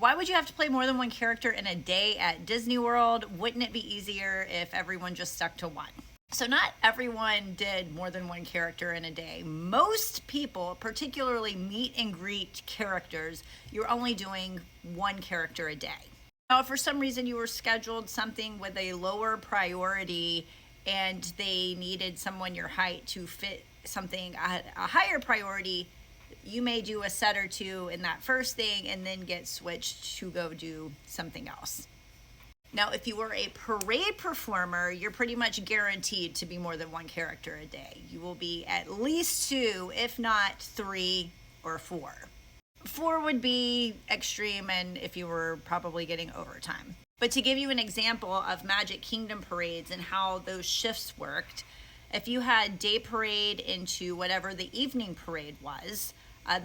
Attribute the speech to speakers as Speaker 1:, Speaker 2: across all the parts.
Speaker 1: Why would you have to play more than one character in a day at Disney World? Wouldn't it be easier if everyone just stuck to one? So, not everyone did more than one character in a day. Most people, particularly meet and greet characters, you're only doing one character a day. Now, if for some reason you were scheduled something with a lower priority and they needed someone your height to fit something at a higher priority, you may do a set or two in that first thing and then get switched to go do something else. Now, if you were a parade performer, you're pretty much guaranteed to be more than one character a day. You will be at least two, if not three or four. Four would be extreme, and if you were probably getting overtime. But to give you an example of Magic Kingdom parades and how those shifts worked, if you had day parade into whatever the evening parade was,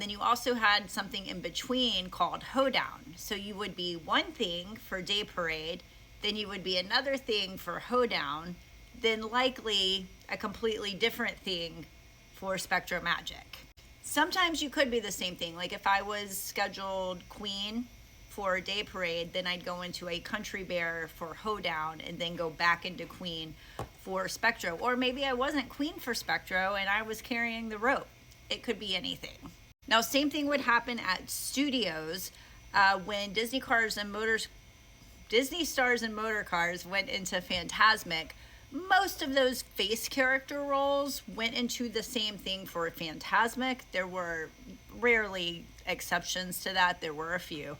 Speaker 1: then you also had something in between called hoedown. So you would be one thing for day parade, then you would be another thing for hoedown, then likely a completely different thing for Spectro Magic. Sometimes you could be the same thing. Like if I was scheduled Queen for a day parade, then I'd go into a Country Bear for hoedown and then go back into Queen for Spectro. Or maybe I wasn't Queen for Spectro and I was carrying the rope. It could be anything. Now, same thing would happen at studios when Disney Stars and Motor Cars went into Fantasmic. Most of those face character roles went into the same thing for Fantasmic. There were rarely exceptions to that. There were a few.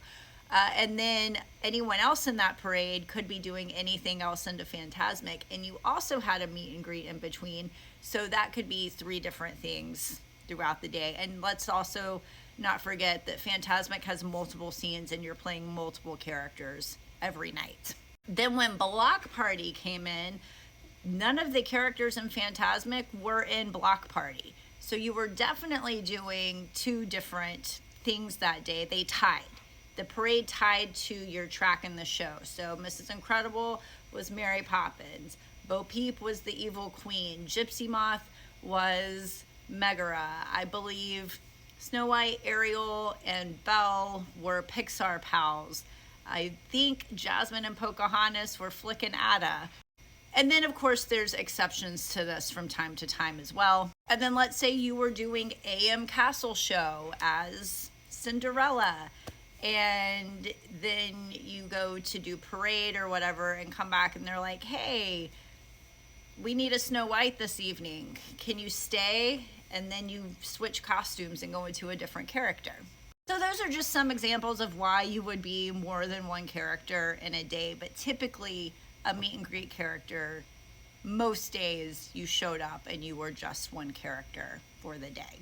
Speaker 1: And then anyone else in that parade could be doing anything else into Fantasmic. And you also had a meet and greet in between. So that could be three different things throughout the day. And let's also not forget that Fantasmic has multiple scenes and you're playing multiple characters every night. Then when Block Party came in, none of the characters in Fantasmic were in Block Party. So you were definitely doing two different things that day. They tied. The parade tied to your track in the show. So Mrs. Incredible was Mary Poppins. Bo Peep was the Evil Queen. Gypsy Moth was Megara. I believe Snow White, Ariel, and Belle were Pixar pals. I think Jasmine and Pocahontas were Flick and Ada. And then, of course, there's exceptions to this from time to time as well. And then let's say you were doing AM Castle Show as Cinderella, and then you go to do parade or whatever and come back and they're like, hey, we need a Snow White this evening. Can you stay? And then you switch costumes and go into a different character. So those are just some examples of why you would be more than one character in a day. But typically a meet and greet character, most days you showed up and you were just one character for the day.